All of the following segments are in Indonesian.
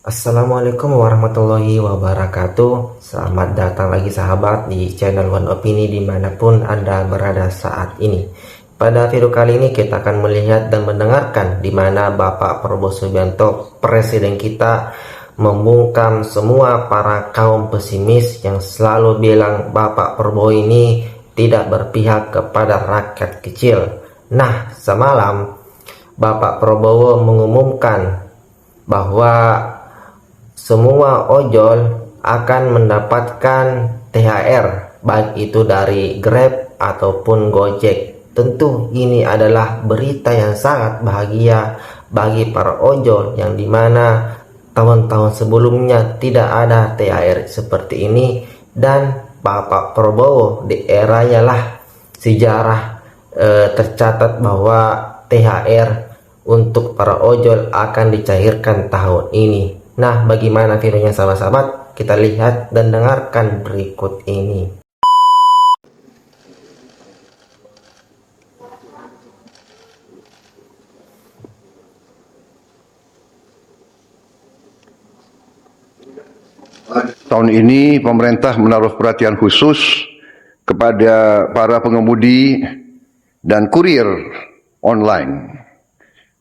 Assalamualaikum warahmatullahi wabarakatuh. Selamat datang lagi sahabat di channel One Opini dimanapun Anda berada saat ini. Pada video kali ini kita akan melihat dan mendengarkan di mana Bapak Prabowo Subianto, Presiden kita, membungkam semua para kaum pesimis yang selalu bilang Bapak Prabowo ini tidak berpihak kepada rakyat kecil. Nah, semalam Bapak Prabowo mengumumkan bahwa semua ojol akan mendapatkan THR, baik itu dari Grab ataupun Gojek. Tentu ini adalah berita yang sangat bahagia bagi para ojol yang dimana tahun-tahun sebelumnya tidak ada THR seperti ini, dan Bapak Prabowo di eranya lah sejarah tercatat bahwa THR untuk para ojol akan dicairkan tahun ini. Nah, bagaimana videonya sahabat-sahabat? Kita lihat dan dengarkan berikut ini. Tahun ini pemerintah menaruh perhatian khusus kepada para pengemudi dan kurir online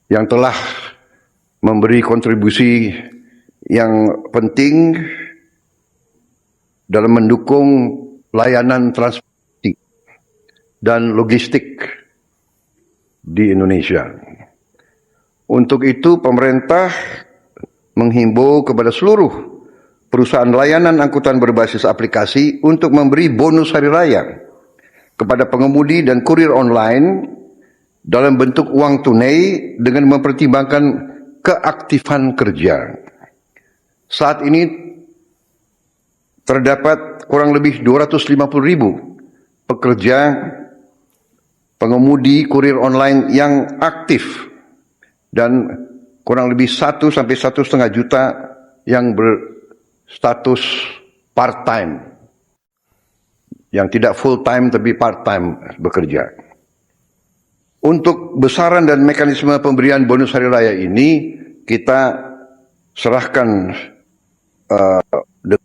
yang telah memberi kontribusi yang penting dalam mendukung layanan transportasi dan logistik di Indonesia. Untuk itu pemerintah menghimbau kepada seluruh perusahaan layanan angkutan berbasis aplikasi untuk memberi bonus hari raya kepada pengemudi dan kurir online dalam bentuk uang tunai dengan mempertimbangkan keaktifan kerja. Saat ini terdapat kurang lebih 250.000 pekerja pengemudi kurir online yang aktif dan kurang lebih 1 sampai 1,5 juta yang berstatus part-time, yang tidak full-time tapi part-time bekerja. Untuk besaran dan mekanisme pemberian bonus hari raya ini kita serahkan dan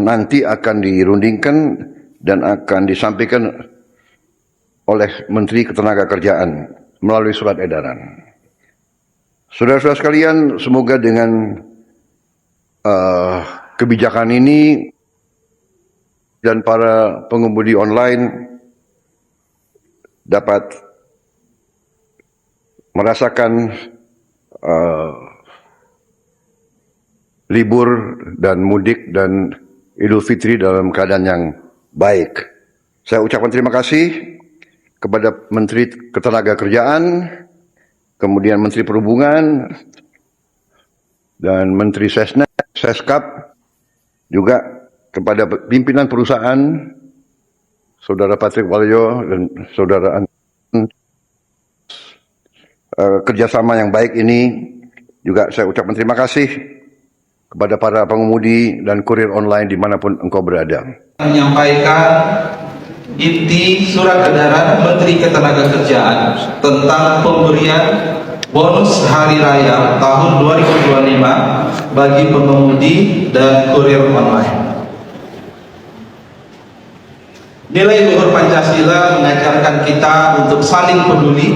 nanti akan dirundingkan dan akan disampaikan oleh Menteri Ketenagakerjaan melalui surat edaran. Saudara-saudara sekalian, semoga dengan kebijakan ini dan para pengemudi online dapat merasakan libur dan mudik dan Idul Fitri dalam keadaan yang baik. Saya ucapkan terima kasih kepada Menteri Ketenagakerjaan, kemudian Menteri Perhubungan, dan Menteri Seskap, juga kepada pimpinan perusahaan, Saudara Patrick Waluyo dan Saudara kerjasama yang baik ini. Juga saya ucapkan terima kasih kepada para pengemudi dan kurir online dimanapun engkau berada. Menyampaikan inti surat edaran Menteri Ketenagakerjaan tentang pemberian bonus hari raya tahun 2025 bagi pengemudi dan kurir online. Nilai luhur Pancasila mengajarkan kita untuk saling peduli,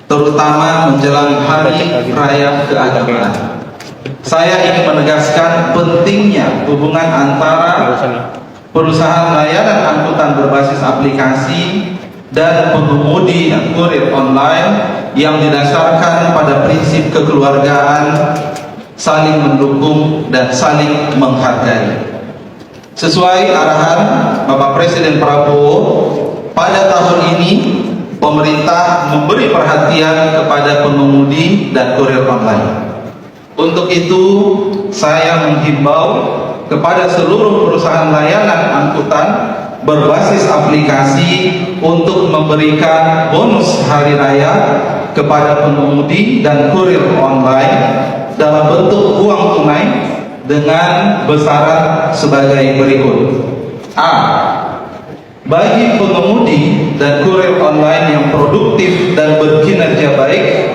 terutama menjelang hari raya keagamaan. Saya ingin menegaskan pentingnya hubungan antara perusahaan layanan angkutan berbasis aplikasi dan pengemudi dan kurir online yang didasarkan pada prinsip kekeluargaan, saling mendukung dan saling menghargai. Sesuai arahan Bapak Presiden Prabowo, pada tahun ini pemerintah memberi perhatian kepada pengemudi dan kurir online. Untuk itu, saya menghimbau kepada seluruh perusahaan layanan angkutan berbasis aplikasi untuk memberikan bonus hari raya kepada pengemudi dan kurir online dalam bentuk uang tunai dengan besaran sebagai berikut. A. Bagi pengemudi dan kurir online yang produktif dan berkinerja baik,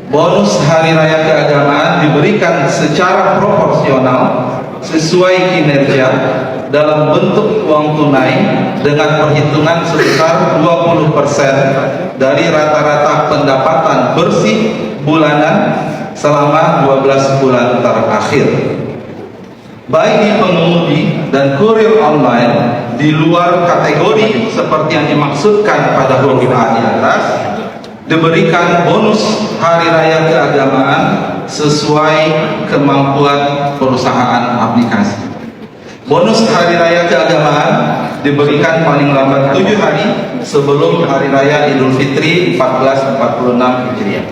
bonus hari raya keagamaan dana diberikan secara proporsional sesuai kinerja dalam bentuk uang tunai dengan perhitungan sebesar 20% dari rata-rata pendapatan bersih bulanan selama 12 bulan terakhir. Baik di pengemudi dan kurir online di luar kategori seperti yang dimaksudkan pada huruf A di atas, diberikan bonus hari raya keagamaan sesuai kemampuan perusahaan aplikasi. Bonus hari raya keagamaan diberikan paling lambat 7 hari sebelum hari raya Idul Fitri 1446 Hijriah.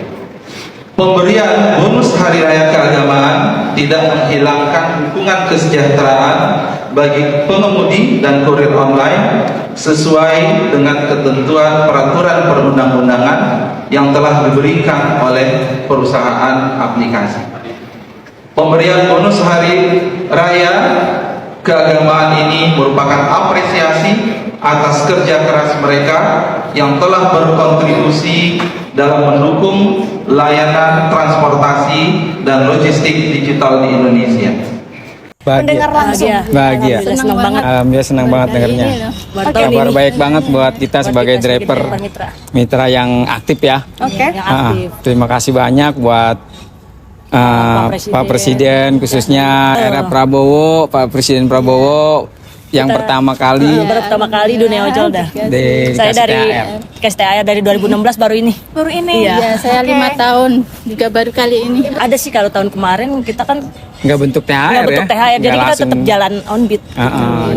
Pemberian bonus hari raya keagamaan tidak menghilangkan dukungan kesejahteraan bagi pengemudi dan kurir online sesuai dengan ketentuan peraturan perundang-undangan yang telah diberikan oleh perusahaan aplikasi. Pemberian bonus hari raya keagamaan ini merupakan apresiasi atas kerja keras mereka yang telah berkontribusi dalam mendukung layanan transportasi dan logistik digital di Indonesia. Mendengar langsung. Bahagia. Senang banget. Alhamdulillah senang banget dengarnya. Kabar baik banget buat kita sebagai driver mitra yang aktif ya. Oke. Terima kasih banyak buat Pak Presiden khususnya era Prabowo, Pak Presiden Prabowo yang pertama kali dunia ojol dah. Saya dari KSTAR dari 2016 baru ini. Iya, saya 5 tahun juga baru kali ini. Ada sih kalau tahun kemarin kita kan nggak bentuk THR ya. Jadi kita tetap jalan on beat.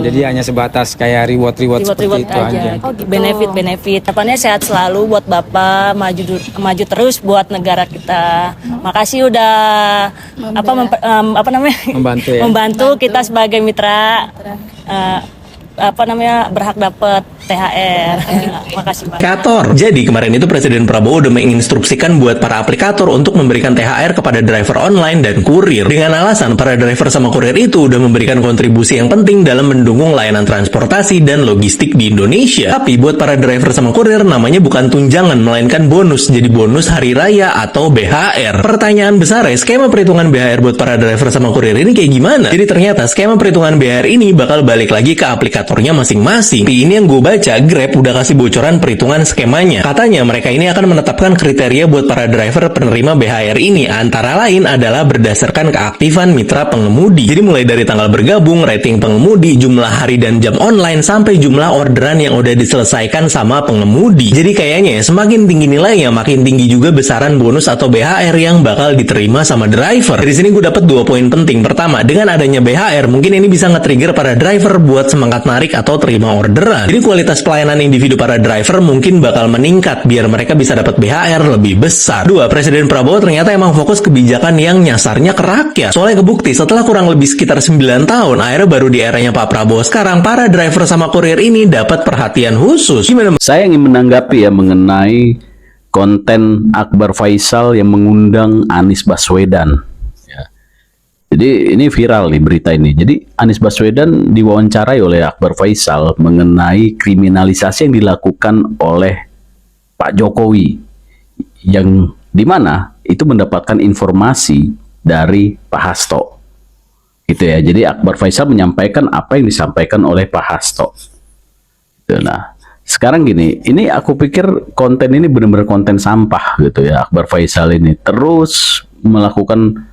Jadi hanya sebatas kayak reward seperti itu aja. Benefit. Harapannya sehat selalu buat Bapak, maju terus buat negara kita. Makasih udah membantu ya. Membantu kita sebagai mitra berhak dapat THR. Makasih banyak. Aplikator. Jadi kemarin itu Presiden Prabowo udah menginstruksikan buat para aplikator untuk memberikan THR kepada driver online dan kurir. Dengan alasan para driver sama kurir itu udah memberikan kontribusi yang penting dalam mendukung layanan transportasi dan logistik di Indonesia. Tapi buat para driver sama kurir namanya bukan tunjangan melainkan bonus. Jadi bonus hari raya atau BHR. Pertanyaan besar ya, skema perhitungan BHR buat para driver sama kurir ini kayak gimana? Jadi ternyata skema perhitungan BHR ini bakal balik lagi ke aplikatornya masing-masing. Tapi ini yang gue baca, Grab udah kasih bocoran perhitungan skemanya. Katanya mereka ini akan menetapkan kriteria buat para driver penerima BHR ini. Antara lain adalah berdasarkan keaktifan mitra pengemudi. Jadi mulai dari tanggal bergabung, rating pengemudi, jumlah hari dan jam online, sampai jumlah orderan yang udah diselesaikan sama pengemudi. Jadi kayaknya ya, semakin tinggi nilainya, makin tinggi juga besaran bonus atau BHR yang bakal diterima sama driver. Dari sini gue dapet 2 poin penting. Pertama, dengan adanya BHR, mungkin ini bisa nge-trigger para driver buat semangat narik atau terima orderan. Jadi kualitas pelayanan individu para driver mungkin bakal meningkat biar mereka bisa dapat BHR lebih besar. 2. Presiden Prabowo ternyata emang fokus kebijakan yang nyasarnya ke rakyat. Soalnya kebukti setelah kurang lebih sekitar 9 tahun, akhirnya baru di eranya Pak Prabowo sekarang para driver sama kurir ini dapat perhatian khusus. Gimana? Saya ingin menanggapi ya mengenai konten Akbar Faisal yang mengundang Anies Baswedan. Jadi ini viral nih berita ini. Jadi Anies Baswedan diwawancarai oleh Akbar Faisal mengenai kriminalisasi yang dilakukan oleh Pak Jokowi, yang dimana itu mendapatkan informasi dari Pak Hasto, gitu ya. Jadi Akbar Faisal menyampaikan apa yang disampaikan oleh Pak Hasto. Nah, sekarang gini, ini aku pikir konten ini benar-benar konten sampah gitu ya. Akbar Faisal ini terus melakukan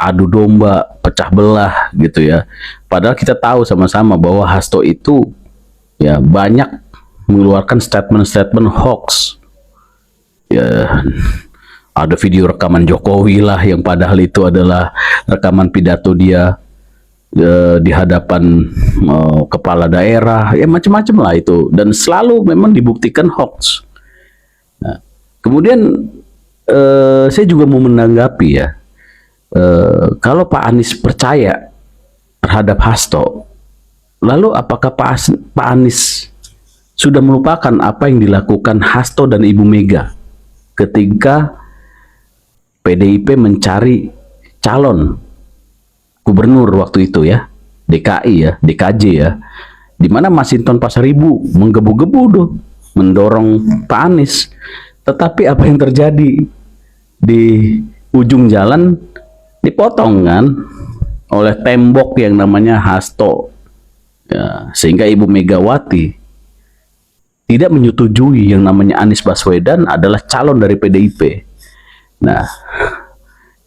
adu domba, pecah belah gitu ya. Padahal kita tahu sama-sama bahwa Hasto itu ya banyak mengeluarkan statement-statement hoax. Ya, ada video rekaman Jokowi lah yang padahal itu adalah rekaman pidato dia di hadapan kepala daerah, ya macam-macam lah itu, dan selalu memang dibuktikan hoax. Nah, kemudian saya juga mau menanggapi ya. Kalau Pak Anies percaya terhadap Hasto, lalu apakah Pak Anies sudah melupakan apa yang dilakukan Hasto dan Ibu Mega ketika PDIP mencari calon gubernur waktu itu ya, DKI ya, DKJ ya, di mana Masinton Pasaribu menggebu-gebu tuh mendorong Pak Anies. Tetapi apa yang terjadi di ujung jalan, dipotong kan oleh tembok yang namanya Hasto, ya, sehingga Ibu Megawati tidak menyetujui yang namanya Anies Baswedan adalah calon dari PDIP. Nah,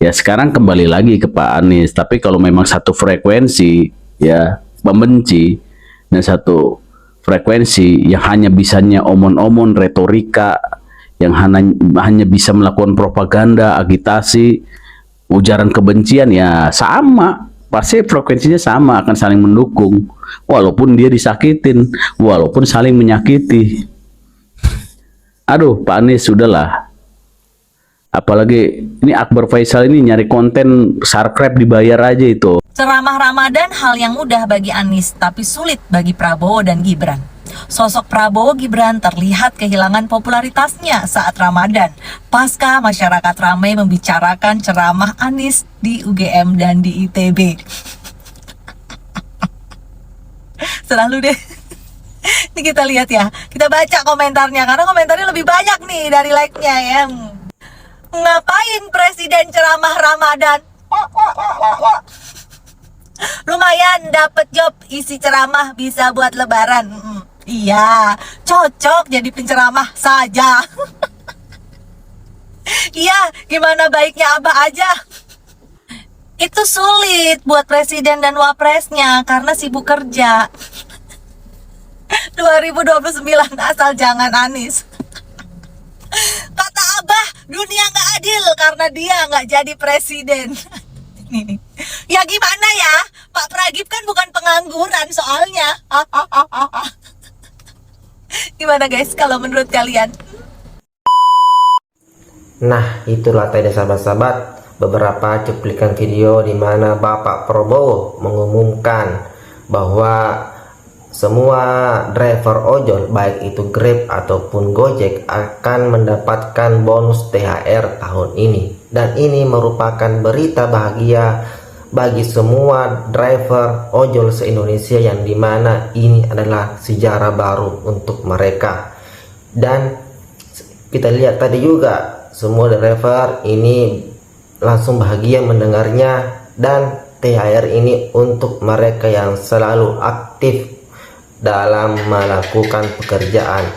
ya sekarang kembali lagi ke Pak Anies. Tapi kalau memang satu frekuensi, ya pembenci, dan satu frekuensi yang hanya bisanya omon-omon, retorika, yang hanya bisa melakukan propaganda, agitasi, ujaran kebencian, ya sama. Pasti frekuensinya sama, akan saling mendukung. Walaupun dia disakitin, walaupun saling menyakiti. Aduh, Pak Anies, sudahlah. Apalagi ini Akbar Faisal ini nyari konten subscribe dibayar aja itu. Ceramah Ramadan hal yang mudah bagi Anies, tapi sulit bagi Prabowo dan Gibran. Sosok Prabowo Gibran terlihat kehilangan popularitasnya saat Ramadan, pasca masyarakat ramai membicarakan ceramah Anies di UGM dan di ITB. Selalu deh. Ini kita lihat ya, kita baca komentarnya, karena komentarnya lebih banyak nih dari like-nya ya. Ngapain presiden ceramah Ramadan? Lumayan dapat job isi ceramah bisa buat lebaran. Iya, cocok jadi penceramah saja. Iya, gimana baiknya Abah aja. Itu sulit buat presiden dan wapresnya karena sibuk kerja. 2029 asal jangan Anies. Kata Abah, dunia nggak adil karena dia nggak jadi presiden. Nih. Ya gimana ya, Pak Pragib kan bukan pengangguran soalnya. Gimana guys kalau menurut kalian? Nah, itulah tadi sahabat-sahabat beberapa cuplikan video di mana Bapak Prabowo mengumumkan bahwa semua driver ojol baik itu Grab ataupun Gojek akan mendapatkan bonus THR tahun ini, dan ini merupakan berita bahagia bagi semua driver ojol se-Indonesia, yang dimana ini adalah sejarah baru untuk mereka. Dan kita lihat tadi juga semua driver ini langsung bahagia mendengarnya, dan THR ini untuk mereka yang selalu aktif dalam melakukan pekerjaan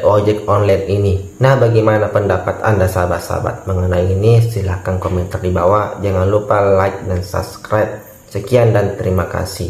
ojek online ini. Nah, bagaimana pendapat Anda sahabat-sahabat mengenai ini? Silahkan komentar di bawah. Jangan lupa like dan subscribe. Sekian dan terima kasih.